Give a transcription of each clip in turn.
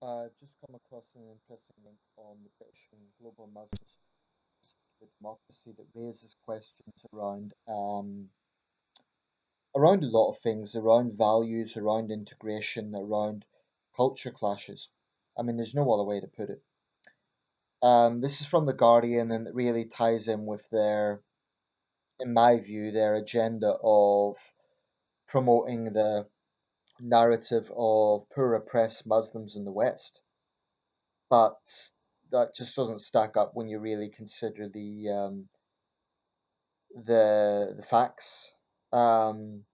I've just come across an interesting link on the British and Global Muslims democracy that raises questions around a lot of things, around values, around integration, around culture clashes. I mean, there's no other way to put it. This is from The Guardian, and it really ties in with in my view, their agenda of promoting the narrative of poor oppressed Muslims in the West. But that just doesn't stack up when you really consider the facts. Um,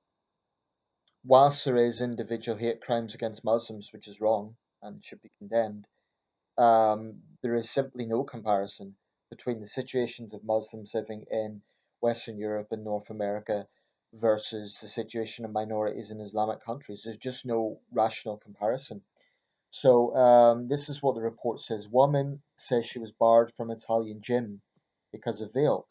whilst there is individual hate crimes against Muslims, which is wrong and should be condemned, there is simply no comparison between the situations of Muslims living in Western Europe and North America versus the situation of minorities in Islamic countries. There's just no rational comparison. So this is what the report says. Woman says she was barred from Italian gym because of veil.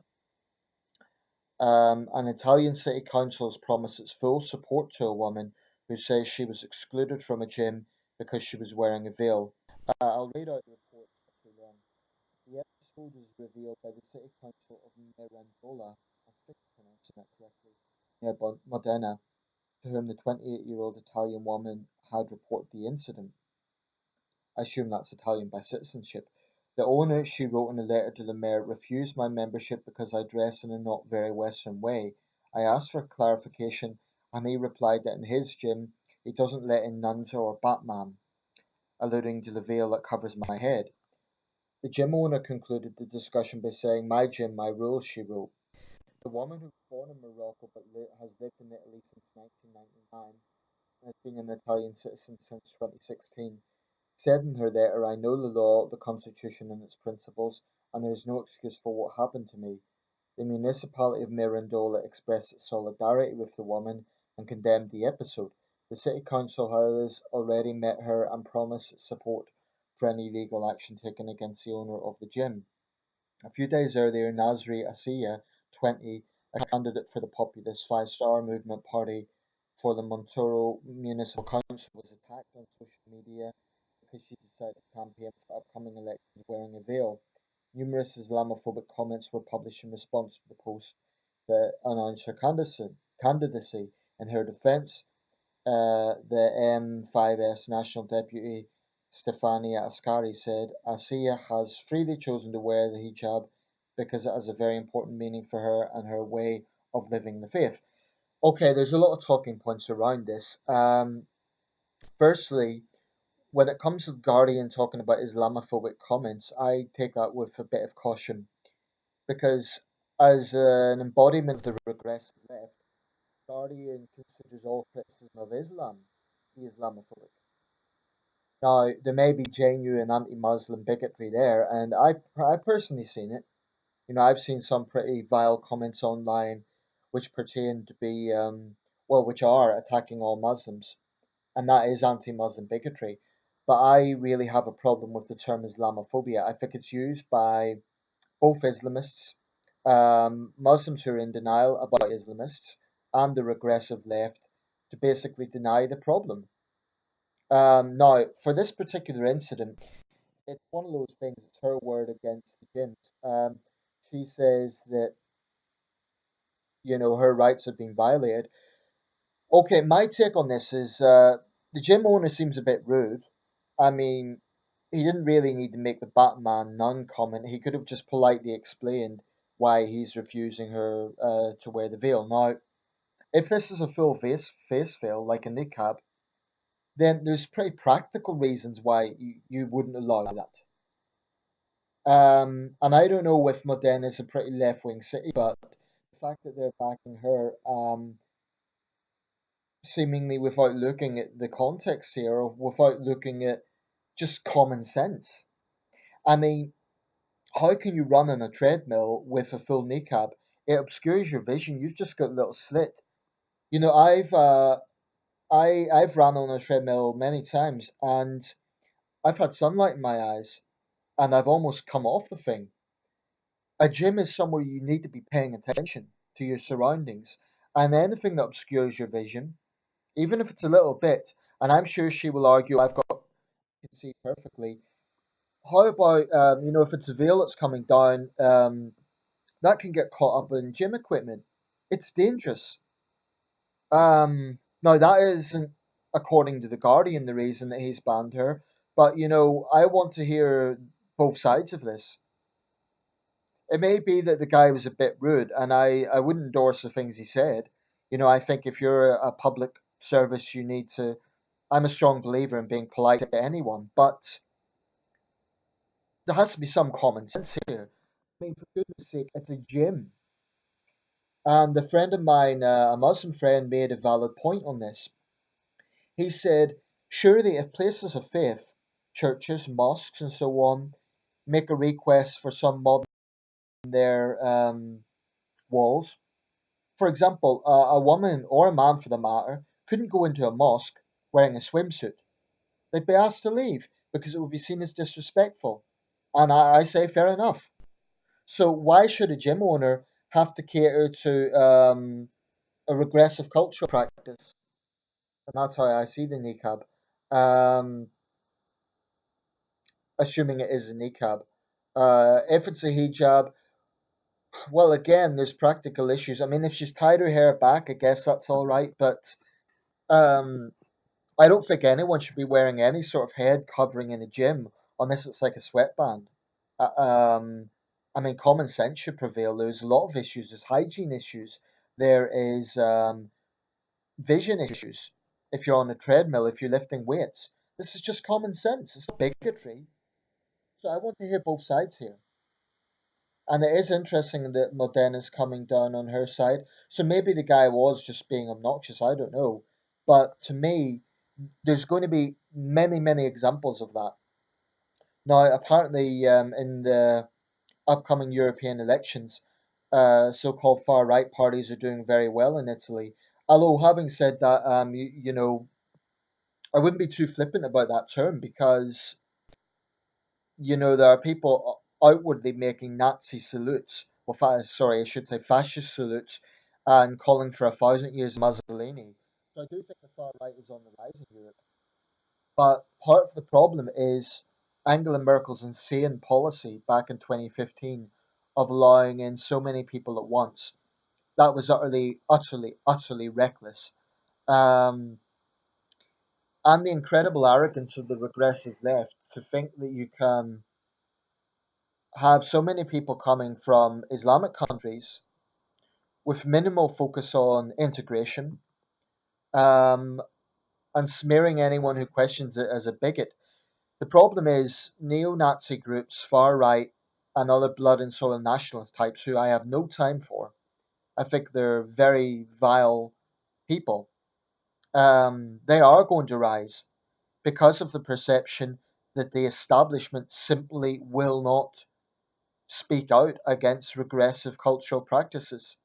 An Italian city council has promised its full support to a woman who says she was excluded from a gym because she was wearing a veil. I'll read out the report. It's pretty long. The episode was revealed by the city council of Mirandola, I think I'm pronouncing that correctly, near Modena, to whom the 28-year-old Italian woman had reported the incident. I assume that's Italian by citizenship. The owner, she wrote in a letter to the mayor, refused my membership because I dress in a not very Western way. I asked for clarification, and he replied that in his gym he doesn't let in nuns or Batman, alluding to the veil that covers my head. The gym owner concluded the discussion by saying, "My gym, my rules," she wrote. The woman, who was born in Morocco but has lived in Italy since 1999 and has been an Italian citizen since 2016, said in her letter, "I know the law, the Constitution and its principles, and there is no excuse for what happened to me." The municipality of Mirandola expressed its solidarity with the woman and condemned the episode. The city council has already met her and promised its support for any legal action taken against the owner of the gym. A few days earlier, Nasri Asiya, 20, a candidate for the populist Five Star Movement Party for the Montoro Municipal Council, was attacked on social media because she decided to campaign for upcoming elections wearing a veil. Numerous Islamophobic comments were published in response to the post that announced her candidacy. In her defense, the M5S National Deputy Stefania Ascari said, "Asiya has freely chosen to wear the hijab because it has a very important meaning for her and her way of living the faith." Okay, there's a lot of talking points around this. Firstly, when it comes to the Guardian talking about Islamophobic comments, I take that with a bit of caution because, as an embodiment of the regressive left, Guardian considers all criticism of Islam to be Islamophobic. Now, there may be genuine anti-Muslim bigotry there, and I've personally seen it. You know, I've seen some pretty vile comments online which pertain to be, well, which are attacking all Muslims, and that is anti-Muslim bigotry. But I really have a problem with the term Islamophobia. I think it's used by both Islamists, Muslims who are in denial about Islamists, and the regressive left to basically deny the problem. Now, for this particular incident, it's one of those things, it's her word against the gym's. She says that, her rights have been violated. Okay, my take on this is the gym owner seems a bit rude. I mean, he didn't really need to make the Batman nun comment. He could have just politely explained why he's refusing her to wear the veil. Now, if this is a full face veil, like a niqab, then there's pretty practical reasons why you wouldn't allow that. And I don't know if Modena is a pretty left wing city, but the fact that they're backing her, seemingly without looking at the context here or without looking at just common sense. I mean, how can you run on a treadmill with a full kneecap? It obscures your vision. You've just got a little slit. You know, I've run on a treadmill many times, and I've had sunlight in my eyes, and I've almost come off the thing. A gym is somewhere you need to be paying attention to your surroundings, and anything that obscures your vision, even if it's a little bit, and I'm sure she will argue I've got can see perfectly. How about if it's a veil that's coming down, that can get caught up in gym equipment. It's dangerous. Now that isn't according to the Guardian the reason that he's banned her, but I want to hear both sides of this. It may be that the guy was a bit rude, and I wouldn't endorse the things he said. I think if you're a public service, you need to. I'm a strong believer in being polite to anyone, but there has to be some common sense here. I mean, for goodness sake, it's a gym. And a friend of mine, a Muslim friend, made a valid point on this. He said, surely if places of faith, churches, mosques, and so on, make a request for some mob in their walls, for example, a woman or a man for the matter couldn't go into a mosque wearing a swimsuit. They'd be asked to leave because it would be seen as disrespectful. And I say, fair enough. So why should a gym owner have to cater to a regressive cultural practice? And that's how I see the niqab. Um, assuming it is a niqab. If it's a hijab, well, again, there's practical issues. I mean, if she's tied her hair back, I guess that's all right. But um, I don't think anyone should be wearing any sort of head covering in a gym unless it's like a sweatband. Uh, um, I mean, common sense should prevail. There's a lot of issues. There's hygiene issues. There is vision issues. If you're on a treadmill, if you're lifting weights, this is just common sense. It's not bigotry. So I want to hear both sides here. And it is interesting that Modena's coming down on her side. So maybe the guy was just being obnoxious. I don't know. But to me, there's going to be many, many examples of that. Now, apparently, in the upcoming European elections, so-called far-right parties are doing very well in Italy. Although, having said that, I wouldn't be too flippant about that term because, there are people outwardly making Nazi salutes, well, sorry, I should say fascist salutes, and calling for 1,000 years of Mussolini. So I do think the far right is on the rise in Europe. But part of the problem is Angela Merkel's insane policy back in 2015 of allowing in so many people at once. That was utterly, utterly, utterly reckless. Um, and the incredible arrogance of the regressive left to think that you can have so many people coming from Islamic countries with minimal focus on integration, um, and smearing anyone who questions it as a bigot. The problem is neo-Nazi groups, far right, and other blood and soil nationalist types who I have no time for. I think they're very vile people. They are going to rise because of the perception that the establishment simply will not speak out against regressive cultural practices.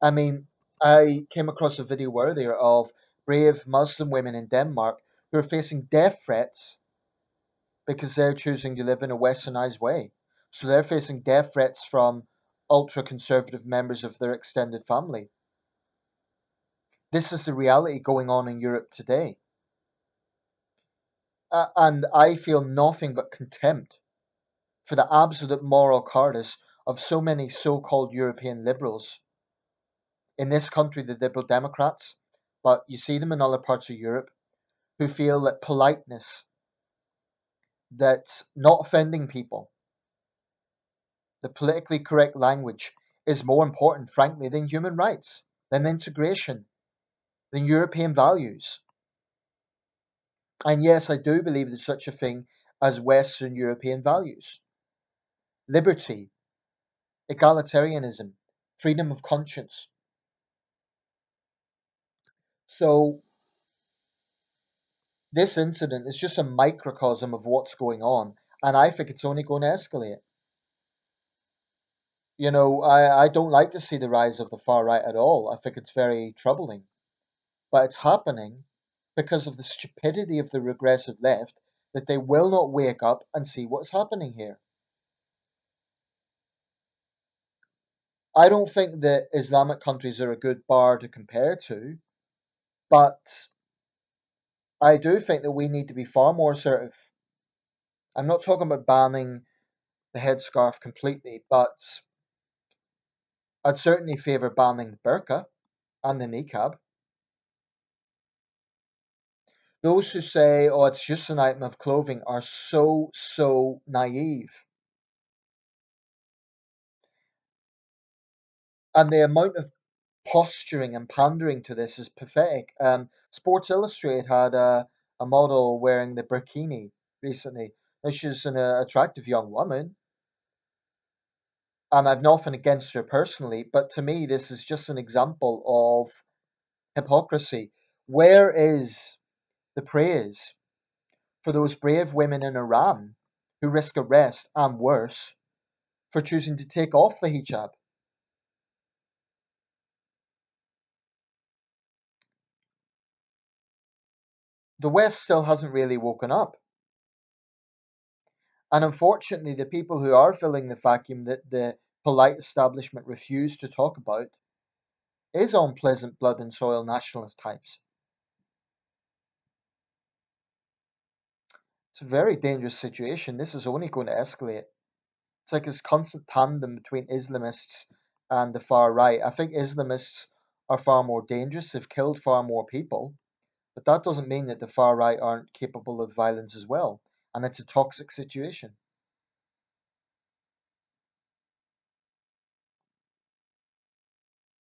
I mean, I came across a video earlier of brave Muslim women in Denmark who are facing death threats because they're choosing to live in a westernized way. So they're facing death threats from ultra conservative members of their extended family. This is the reality going on in Europe today. And I feel nothing but contempt for the absolute moral cowardice of so many so called European liberals. In this country, the Liberal Democrats, but you see them in other parts of Europe, who feel that politeness, that not offending people, the politically correct language is more important, frankly, than human rights, than integration, than European values. And yes, I do believe there's such a thing as Western European values: liberty, egalitarianism, freedom of conscience. So, this incident is just a microcosm of what's going on, and I think it's only going to escalate. I don't like to see the rise of the far right at all. I think it's very troubling. But it's happening because of the stupidity of the regressive left that they will not wake up and see what's happening here. I don't think that Islamic countries are a good bar to compare to, but I do think that we need to be far more assertive. I'm not talking about banning the headscarf completely, but I'd certainly favour banning the burqa and the niqab. Those who say, oh, it's just an item of clothing are so naive. And the amount of posturing and pandering to this is pathetic. Sports Illustrated had a model wearing the burkini recently. Now, she's an attractive young woman, and I've nothing against her personally, but to me, this is just an example of hypocrisy. Where is the praise for those brave women in Iran who risk arrest and worse for choosing to take off the hijab? The West still hasn't really woken up. And unfortunately, the people who are filling the vacuum that the polite establishment refuse to talk about is unpleasant blood and soil nationalist types. It's a very dangerous situation. This is only going to escalate. It's like this constant tandem between Islamists and the far right. I think Islamists are far more dangerous. They've killed far more people. But that doesn't mean that the far right aren't capable of violence as well. And it's a toxic situation.